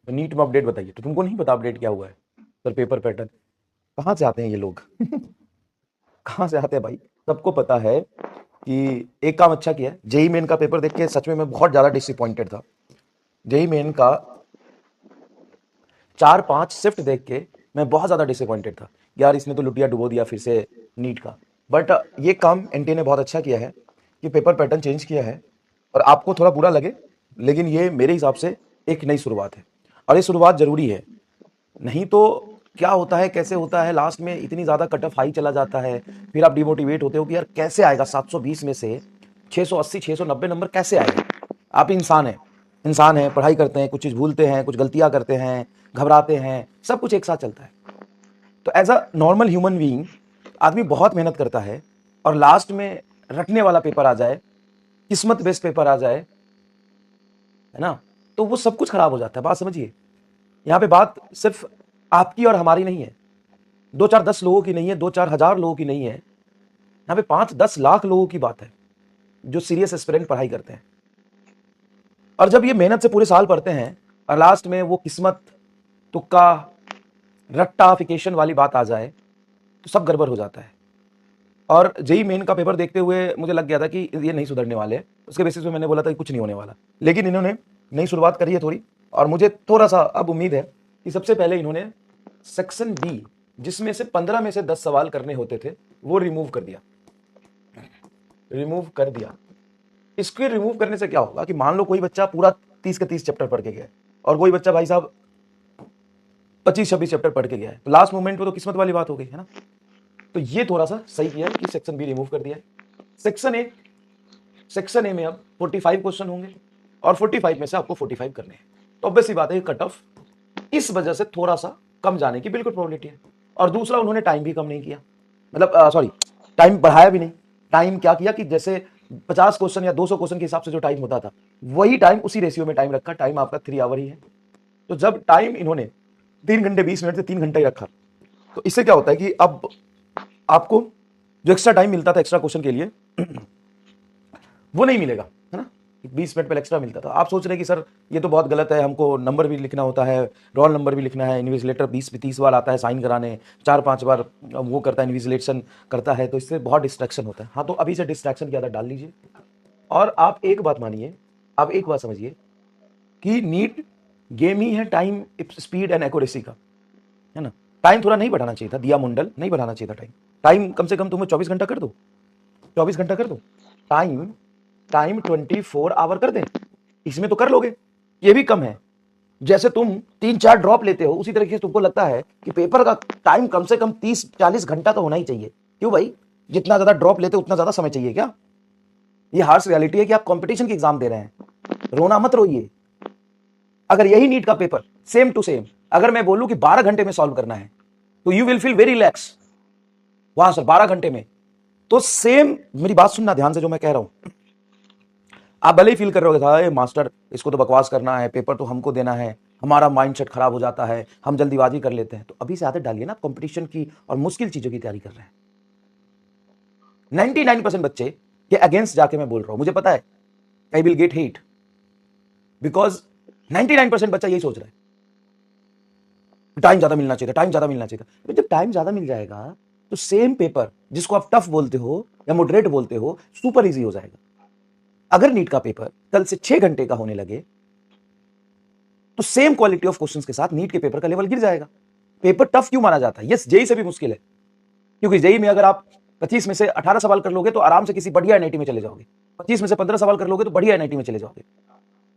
तो नीट में अपडेट बताइए, तो तुमको नहीं पता अपडेट क्या हुआ है? सर पेपर पैटर्न, कहाँ से आते हैं ये लोग? कहाँ से आते हैं भाई? सबको पता है कि एक काम अच्छा किया है, जेई मेन का पेपर देख के सच में मैं बहुत ज्यादा डिसअपॉइंटेड था। जेई मेन का 4-5 शिफ्ट देख के मैं बहुत ज्यादा डिसअपॉइंटेड था। यार इसने तो लुटिया डुबो दिया फिर से नीट का। बट ये काम एनटीए ने बहुत अच्छा किया है कि पेपर पैटर्न चेंज किया है। और आपको थोड़ा बुरा लगे, लेकिन ये मेरे हिसाब से एक नई शुरुआत है, और ये शुरुआत जरूरी है। नहीं तो क्या होता है, कैसे होता है, लास्ट में इतनी ज्यादा कट ऑफ हाई चला जाता है, फिर आप डिमोटिवेट होते हो कि यार कैसे आएगा 720 में से 680 690 नंबर कैसे आएगा? आप इंसान हैं, इंसान हैं, पढ़ाई करते हैं, कुछ चीज भूलते हैं, कुछ गलतियां करते हैं, घबराते हैं, सब कुछ एक साथ चलता है। तो as a normal human being आदमी बहुत मेहनत करता है, और लास्ट में रटने वाला पेपर आ जाए, किस्मत बेस्ड पेपर आ जाए, है ना, तो वो सब कुछ खराब हो जाता है। बात समझिए, यहाँ पे बात सिर्फ आपकी और हमारी नहीं है, 2-4-10 लोगों की नहीं है, 2-4 हजार लोगों की नहीं है, यहाँ पे 5-10 लाख लोगों की बात है जो सीरियस एस्पिरेंट पढ़ाई करते हैं। और जब ये मेहनत से पूरे साल पढ़ते हैं और लास्ट में वो किस्मत, तुक्का, रट्टाफिकेशन वाली बात आ जाए तो सब गड़बड़ हो जाता है। और जेई मेन का पेपर देखते हुए मुझे लग गया था कि ये नहीं सुधरने वाले, उसके बेसिस पे मैंने बोला था कि कुछ नहीं होने वाला। लेकिन इन्होंने नई शुरुआत करी है थोड़ी, और मुझे थोड़ा सा अब उम्मीद है कि सबसे पहले इन्होंने सेक्शन बी, जिसमें से 15 में से 10 सवाल करने होते थे, वो रिमूव कर दिया। रिमूव कर दिया। इसके रिमूव करने से क्या होगा कि मान लो कोई बच्चा पूरा 30 के 30 चैप्टर पढ़ के गया है, और कोई बच्चा भाई साहब 25-26 चैप्टर पढ़ के गया है, तो लास्ट मोमेंट में तो किस्मत वाली बात हो गई है ना। तो ये थोड़ा सा सही किया है कि सेक्शन बी रिमूव कर दिया है। सेक्शन ए में अब 45 क्वेश्चन होंगे, और 45 में से आपको 45 करने हैं। तो ऑब्वियस सी बात है, कट ऑफ इस वजह से थोड़ा सा कम जाने की बिल्कुल प्रोबेबिलिटी है। और दूसरा, उन्होंने टाइम भी कम नहीं किया, मतलब सॉरी, टाइम बढ़ाया भी नहीं। टाइम क्या किया कि जैसे 50 क्वेश्चन या 200 क्वेश्चन के हिसाब से जो टाइम होता था, वही टाइम उसी रेशियो में टाइम रखा। टाइम आपका 3 आवर ही है। तो जब टाइम इन्होंने 3 घंटे 20 मिनट से 3 घंटे ही रखा, तो इससे क्या होता है कि अब आपको जो एक्स्ट्रा टाइम मिलता था एक्स्ट्रा क्वेश्चन के लिए, वो नहीं मिलेगा, है ना। 20 मिनट पहले एक्स्ट्रा मिलता था। आप सोच रहे हैं कि सर ये तो बहुत गलत है, हमको नंबर भी लिखना होता है, रोल नंबर भी लिखना है, इन्विजिलेटर 20-30 बार आता है साइन कराने, 4-5 बार वो करता है, इन्विजिलेशन करता है, तो इससे बहुत डिस्ट्रैक्शन होता है। हाँ, तो अभी से डिस्ट्रैक्शन की आदत डाल लीजिए। और आप एक बात मानिए, आप एक बात समझिए कि नीट गेम ही है टाइम, स्पीड एंड एक्यूरेसी का, है ना। टाइम थोड़ा नहीं बढ़ाना चाहिए था, दिया मुंडल, नहीं बढ़ाना चाहिए था टाइम। टाइम कम से कम तुम्हें 24 घंटा कर दो, 24 घंटा कर दो। टाइम टाइम 24 आवर कर दे, इसमें तो कर लोगे। ये भी कम है। जैसे तुम 3-4 ड्रॉप लेते हो, उसी तरीके से तुमको लगता है कि पेपर का टाइम कम से कम 30-40 घंटा तो होना ही चाहिए। क्यों भाई? जितना ज्यादा ड्रॉप लेते हो उतना ज्यादा समय चाहिए क्या? ये हार्श रियलिटी है कि आप कंपटीशन की एग्जाम दे रहे हैं। रोना मत रोइए। अगर यही नीट का पेपर सेम टू सेम अगर मैं बोलूं कि 12 घंटे में सॉल्व करना है, तो you will feel very relax. वाह सर, 12 घंटे में तो सेम। मेरी बात सुनना ध्यान से, जो मैं कह रहा हूं, आप भले ही फील कर रहे हो मास्टर इसको तो बकवास करना है, पेपर तो हमको देना है, हमारा माइंडसेट खराब हो जाता है, हम जल्दीबाजी कर लेते हैं। तो अभी से आदत डालिए ना कंपटीशन की और मुश्किल चीजों की तैयारी कर रहे हैं। 99% बच्चे के अगेंस्ट जाके मैं बोल रहा हूं, मुझे पता है I will get hate, because 99% बच्चा यही सोच रहा है टाइम ज्यादा मिलना चाहिए, टाइम ज्यादा मिलना चाहिए। तो जब टाइम ज्यादा मिल जाएगा तो सेम पेपर जिसको आप टफ बोलते हो या मॉडरेट बोलते हो, सुपर इजी हो जाएगा। अगर नीट का पेपर कल से 6 घंटे का होने लगे, तो सेम क्वालिटी ऑफ क्वेश्चंस के साथ नीट के पेपर का लेवल गिर जाएगा। पेपर टफ क्यों माना जाता है? यस, जेई से भी मुश्किल है, क्योंकि जेई में अगर आप 25 में से 18 सवाल कर लोगे तो आराम से किसी बढ़िया एनआईटी में चले जाओगे, 25 में से 15 सवाल कर लोगे तो बढ़िया एनआईटी में चले जाओगे।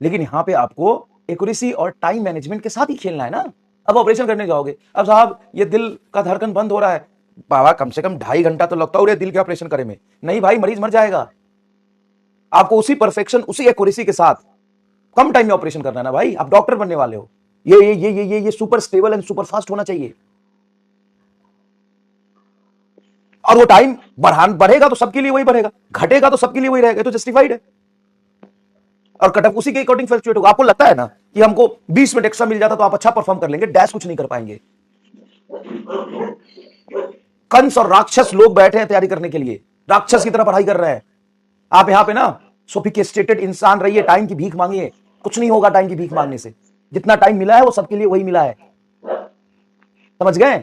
लेकिन यहां पे आपको एक्यूरेसी और टाइम मैनेजमेंट के साथ ही खेलना है ना। अब ऑपरेशन करने जाओगे, अब साहब ये दिल का धड़कन बंद हो रहा है, बाबा कम से कम 2.5 घंटा तो लगता है दिल के ऑपरेशन करे में। नहीं भाई, मरीज मर जाएगा। आपको उसी परफेक्शन, उसी एक्यूरेसी के साथ कम टाइम में ऑपरेशन करना है ना भाई। आप डॉक्टर बनने वाले हो, ये super stable and super fast होना चाहिए। और वो टाइम बढ़ेगा तो सबके लिए वही बढ़ेगा, घटेगा तो सबके लिए वही रहेगा, तो जस्टिफाइड है। और कटअप उसी के अकॉर्डिंग फ्लक्चुएट होगा। आपको लगता है ना कि हमको 20 मिनट एक्स्ट्रा मिल जाता तो आप अच्छा परफॉर्म कर लेंगे, डैश कुछ नहीं कर पाएंगे। कंस और राक्षस लोग बैठे हैं तैयारी करने के लिए, राक्षस की तरह पढ़ाई कर रहे हैं। आप यहां पे ना सोफिस्टिकेटेड इंसान रहिए, टाइम की भीख मांगिए, कुछ नहीं होगा टाइम की भीख मांगने से। जितना टाइम मिला है वो सबके लिए वही मिला है, समझ गए?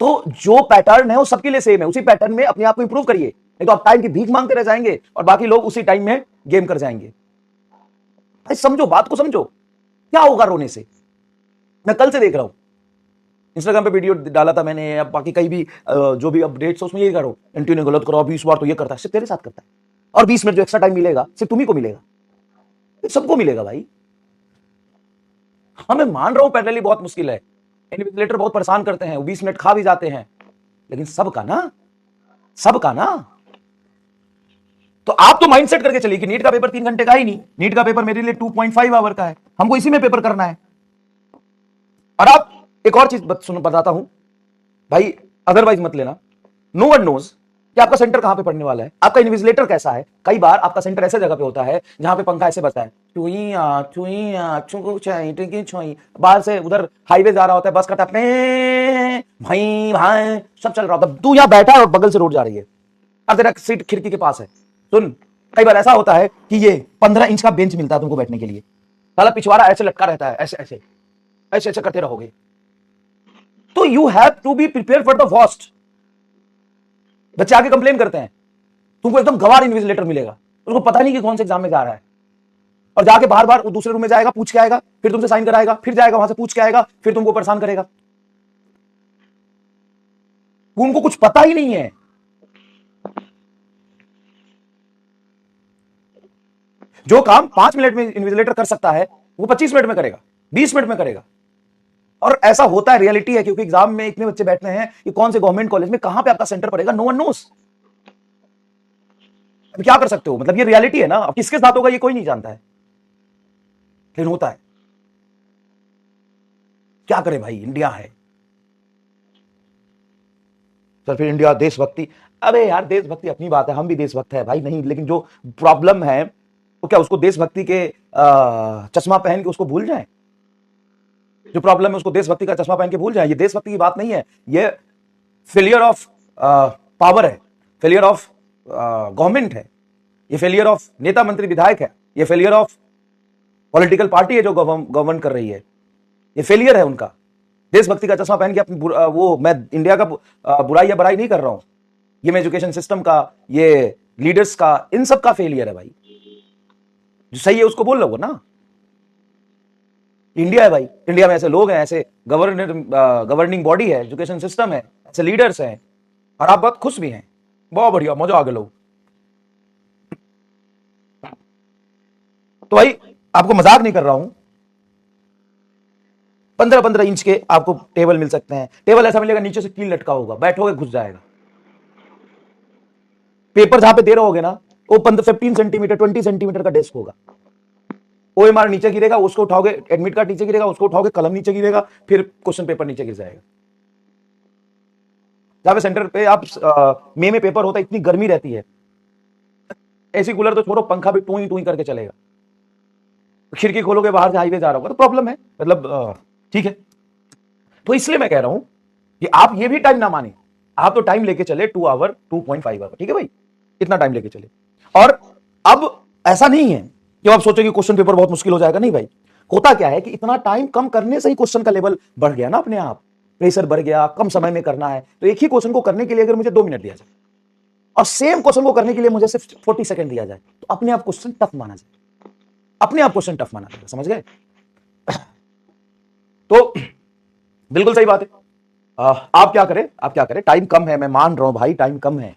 तो जो पैटर्न है वो सबके लिए सेम है, उसी पैटर्न में अपने आप को इंप्रूव करिए, नहीं तो आप टाइम की भीख मांगते रह जाएंगे और बाकी लोग उसी टाइम में गेम कर जाएंगे। भाई समझो, बात को समझो, क्या होगा रोने से? मैं कल से देख रहा हूं, इंस्टाग्राम पे वीडियो डाला था मैंने, या बाकी कहीं भी जो भी अपडेट्स है उसमें ये करो, एंटी ने गलत करो, 20 बार तो ये करता है, सिर्फ तेरे साथ करता है, और 20 मिनट जो एक्स्ट्रा टाइम मिलेगा सिर्फ तुम्ही को मिलेगा, सबको मिलेगा भाई। हाँ मैं मान रहा हूं पैरेलली बहुत मुश्किल है, इन्विजिलेटर बहुत परेशान करते हैं, 20 मिनट खा भी जाते हैं, लेकिन सबका ना, सबका ना। तो आप तो माइंडसेट करके चलिए कि नीट का पेपर 3 घंटे का ही नहीं, नीट का पेपर मेरे लिए 2.5 आवर का है, हमको इसी में पेपर करना है। और आप एक और चीज बताता हूं भाई, अदरवाइज मत लेना, नो वन नोज कि आपका सेंटर कहां पे पड़ने वाला है, आपका इन्विजिलेटर कैसा है। कई बार आपका सेंटर ऐसे जगह पे होता है जहां पे पंखा ऐसे बजता है, बाहर से उधर हाईवे जा रहा होता है, बस का भाई भाई सब चल रहा होता है, तू यहां बैठा है और बगल से रोड जा रही है और तेरा सीट खिड़की के पास है। सुन, कई बार ऐसा होता है कि ये 15 इंच का बेंच मिलता है तुमको बैठने के लिए, साला पिछवाड़ा ऐसे लटका रहता है, ऐसे ऐसे ऐसे ऐसे करते रहोगे। तो you have to be prepare for the worst. बच्चे आके कंप्लेन करते हैं, तुमको एकदम गवार इन्विजिलेटर मिलेगा, उसको पता नहीं कि कौन से एग्जाम में जा रहा है, और जाके बार बार दूसरे रूम में जाएगा, पूछ के आएगा, फिर तुमसे साइन कराएगा, फिर जाएगा वहां से पूछ के आएगा, फिर तुमको परेशान करेगा। उनको कुछ पता ही नहीं है। जो काम 5 मिनट में इन्विजिलेटर कर सकता है वो 25 मिनट में करेगा, 20 मिनट में करेगा। और ऐसा होता है, रियलिटी है, क्योंकि एग्जाम में इतने बच्चे बैठे हैं कि कौन से गवर्नमेंट कॉलेज में कहां पे आपका सेंटर पड़ेगा, नो वन नोस। अब क्या कर सकते हो, मतलब ये रियलिटी है ना, अब किसके साथ होगा ये कोई नहीं जानता है, लेकिन होता है। क्या करे भाई, इंडिया है सर, फिर इंडिया देशभक्ति। अबे यार देशभक्ति अपनी बात है, हम भी देशभक्त है भाई, नहीं, लेकिन जो प्रॉब्लम है तो क्या उसको देशभक्ति के चश्मा पहन के उसको भूल जाए? जो प्रॉब्लम है उसको देशभक्ति का चश्मा पहन के भूल जाए? ये देशभक्ति की बात नहीं है, ये फेलियर ऑफ पावर है, फेलियर ऑफ गवर्नमेंट है, ये फेलियर ऑफ नेता मंत्री विधायक है, ये फेलियर ऑफ पॉलिटिकल पार्टी है जो गवर्न कर रही है, ये फेलियर है उनका। देशभक्ति का चश्मा पहन के अपनी वो, मैं इंडिया का बुराई या बड़ाई नहीं कर रहा हूं, ये मैं एजुकेशन सिस्टम का, ये लीडर्स का, इन सब का फेलियर है भाई। जो सही है उसको बोल लो ना, इंडिया है भाई, इंडिया में ऐसे लोग हैं, ऐसे गवर्निंग बॉडी है, एजुकेशन सिस्टम है, ऐसे लीडर्स हैं, और आप बहुत खुश भी हैं, बहुत बढ़िया, मजा आ गया लोग। तो भाई आपको मजाक नहीं कर रहा हूं, 15-15 इंच के आपको टेबल मिल सकते हैं, टेबल ऐसा मिलेगा नीचे से कील लटका होगा, बैठोगे घुस जाएगा। पेपर जहां पे दे रहोगे ना वो 15 सेंटीमीटर 20 सेंटीमीटर का डेस्क होगा, ओएमआर नीचे गिरेगा, उसको उठाओगे, एडमिट कार्ड नीचे गिरेगा, उसको उठाओगे, कलम नीचे गिरेगा, फिर क्वेश्चन पेपर नीचे गिर जाएगा। जहां पे सेंटर पे आप मई में पेपर होता है, इतनी गर्मी रहती है, एसी कूलर तो छोड़ो, पंखा भी टूई टूई करके चलेगा, खिड़की खोलोगे बाहर से हाईवे जा रहा होगा, तो प्रॉब्लम है, मतलब ठीक है। तो इसलिए मैं कह रहा हूं कि आप ये भी टाइम ना माने, आप तो टाइम लेके चले 2 आवर 2.5 आवर, ठीक है भाई, इतना टाइम लेके चले। और अब ऐसा नहीं है कि आप सोचो कि क्वेश्चन पेपर बहुत मुश्किल हो जाएगा, नहीं भाई, होता क्या है कि इतना टाइम कम करने से ही क्वेश्चन का लेवल बढ़ गया ना, अपने आप प्रेशर बढ़ गया, कम समय में करना है, तो एक ही क्वेश्चन को करने के लिए अगर मुझे 2 मिनट दिया जाए और सेम क्वेश्चन को करने के लिए मुझे सिर्फ 40 सेकंड दिया जाए, तो अपने आप क्वेश्चन टफ माना जाए, अपने आप क्वेश्चन टफ माना जाएगा, समझ गए? तो बिल्कुल सही बात है। आप क्या करें, आप क्या करें, टाइम कम है, मैं मान रहा हूं भाई टाइम कम है,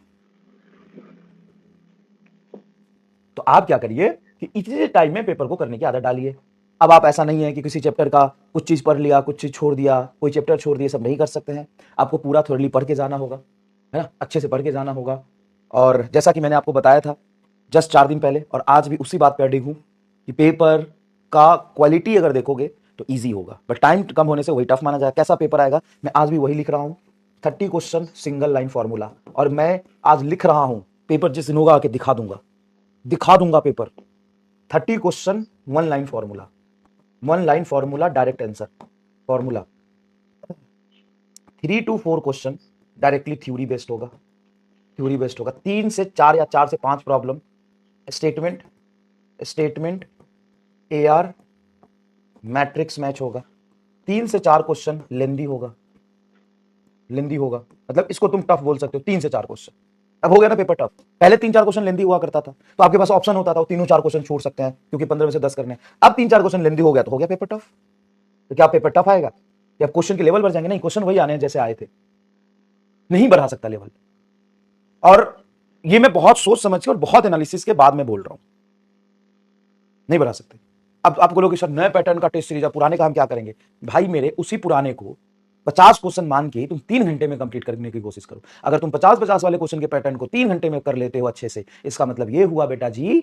तो आप क्या करिए कि इतने टाइम में पेपर को करने की आदत डालिए। अब आप ऐसा नहीं है कि किसी चैप्टर का कुछ चीज पढ़ लिया, कुछ चीज छोड़ दिया, कोई चैप्टर छोड़ दिया, सब नहीं कर सकते हैं, आपको पूरा थोरली पढ़ के जाना होगा, है ना, अच्छे से पढ़ के जाना होगा। और जैसा कि मैंने आपको बताया था जस्ट 4 दिन पहले, और आज भी उसी बात पर अड़ी हूं कि पेपर का क्वालिटी अगर देखोगे तो ईजी होगा, बट टाइम कम होने से वही टफ माना जाए। कैसा पेपर आएगा, मैं आज भी वही लिख रहा हूं, 30 क्वेश्चन सिंगल लाइन फॉर्मूला, और मैं आज लिख रहा हूं, पेपर जिस दिन होगा आके दिखा दूंगा paper, 30 question 1 line formula, 1 line formula direct answer formula, 3 to 4 question directly theory based होगा, 3 से 4 या 4 से 5 problem statement, AR matrix match होगा, 3 से 4 क्वेश्चन लेंदी होगा, लेंदी होगा मतलब इसको तुम टफ बोल सकते हो, 3 से 4 क्वेश्चन। अब हो गया ना पेपर टफ। पहले 3-4 क्वेश्चन लेंदी हुआ करता था तो आपके पास ऑप्शन होता था, तीनों 4 क्वेश्चन छोड़ सकते हैं क्योंकि 15 में से 10 करने। अब 3-4 क्वेश्चन लेंदी हो गया तो हो गया पेपर टफ। तो क्या पेपर टफ आएगा? क्या क्वेश्चन के लेवल बढ़ जाएंगे? नहीं, क्वेश्चन वही आने हैं जैसे आए थे, नहीं बढ़ा सकता लेवल। और ये मैं बहुत सोच समझ के और बहुत एनालिसिस के बाद में बोल रहा हूं, नहीं बढ़ा सकते। अब आप बोलोगे सर नए पैटर्न का टेस्ट सीरीज है, पुराने का हम क्या करेंगे? भाई मेरे उसी पुराने को 50 क्वेश्चन मान के तुम 3 घंटे में कंप्लीट करने की कोशिश करो। अगर तुम 50-50 वाले क्वेश्चन के पैटर्न को 3 घंटे में कर लेते हो अच्छे से, इसका मतलब ये हुआ बेटा जी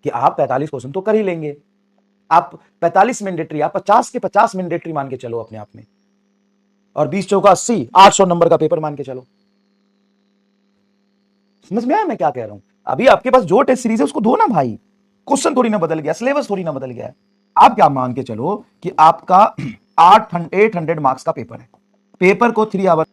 कि आप 45 क्वेश्चन तो कर ही लेंगे। आप 45 मैंडेटरी, आप 50 के 50 मैंडेटरी मान के चलो अपने आप में, और 20 चौका 80, 800 नंबर का पेपर मान के चलो। समझ में आया मैं क्या कह रहा हूं? अभी आपके पास जो टेस्ट सीरीज है उसको दो ना भाई, क्वेश्चन थोड़ी ना बदल गया, सिलेबस थोड़ी ना बदल गया है। आप क्या मान के चलो कि आपका 800 मार्क्स का पेपर है, पेपर को 3 आवर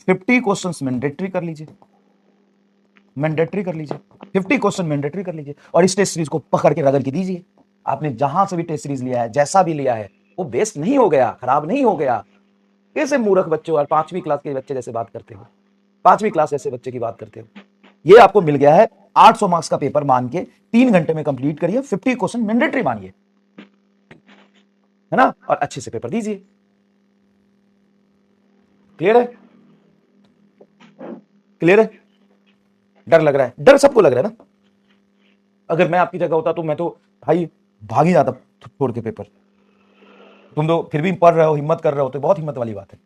50 क्वेश्चंस मैंडेटरी कर लीजिए, मैंडेटरी कर लीजिए, 50 क्वेश्चन मैंडेटरी कर लीजिए और इस टेस्ट सीरीज को पकड़ के रगड़ के दीजिए। आपने जहां से भी टेस्ट सीरीज लिया है, जैसा भी लिया है, वो बेस्ट नहीं हो गया, खराब नहीं हो गया। कैसे मूर्ख बच्चों और 5वीं क्लास के बच्चे जैसे बात करते हो, 5वीं क्लास जैसे बच्चे की बात करते हो। ये आपको मिल गया है 800 मार्क्स का पेपर मान के 3 घंटे में कंप्लीट करिए, 50 क्वेश्चन मैंडेटरी मानिए, है ना, और अच्छे से पेपर दीजिए। क्लियर है? क्लियर है? डर लग रहा है? डर सबको लग रहा है ना। अगर मैं आपकी जगह होता तो मैं तो भाई भाग ही जाता छोड़ के पेपर। तुम तो फिर भी पढ़ रहे हो, हिम्मत कर रहे हो, तो बहुत हिम्मत वाली बात है।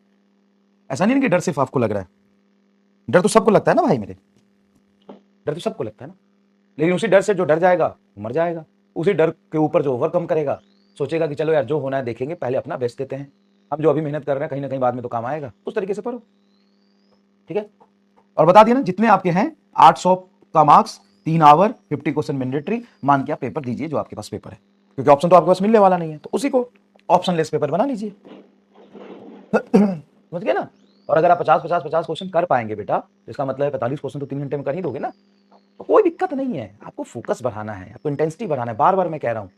ऐसा नहीं कि डर सिर्फ आपको लग रहा है, डर तो सबको लगता है ना भाई मेरे, डर तो सबको लगता है ना। लेकिन उसी डर से जो डर जाएगा मर जाएगा, उसी डर के ऊपर जो ओवरकम करेगा, सोचेगा कि चलो यार जो होना है देखेंगे, पहले अपना बेस्ट देते हैं, हम जो अभी मेहनत कर रहे हैं कहीं ना कहीं बाद में तो काम आएगा, उस तरीके से पढ़ो। ठीक है? और बता दिया ना, जितने आपके हैं 800 का मार्क्स, 3 आवर, 50 क्वेश्चन मैंडेटरी मान के आप पेपर दीजिए जो आपके पास पेपर है, क्योंकि ऑप्शन तो आपके पास मिलने वाला नहीं है, तो उसी को ऑप्शन लेस पेपर बना लीजिए। समझ गए ना? और अगर आप 50-50-50 क्वेश्चन कर पाएंगे बेटा, इसका मतलब है 45 क्वेश्चन तो 3 घंटे में कर ही दोगे ना, तो कोई दिक्कत नहीं है। आपको फोकस बढ़ाना है, आपको इंटेंसिटी बढ़ाना है। बार बार मैं कह रहा हूं,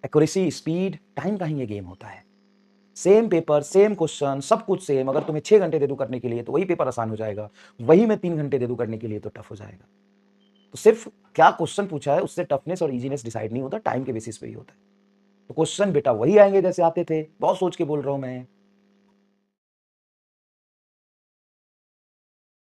एक्यूरेसी, स्पीड, टाइम का ही ये गेम होता है। सेम पेपर, सेम क्वेश्चन, सब कुछ सेम। अगर तुम्हें 6 घंटे दे दूं करने के लिए तो वही पेपर आसान हो जाएगा, वही मैं 3 घंटे दे दूं करने के लिए तो टफ हो जाएगा। तो सिर्फ क्या क्वेश्चन पूछा है उससे टफनेस और इजीनेस डिसाइड नहीं होता, टाइम के बेसिस पे ही होता है। तो क्वेश्चन बेटा वही आएंगे जैसे आते थे, बहुत सोच के बोल रहा हूं मैं,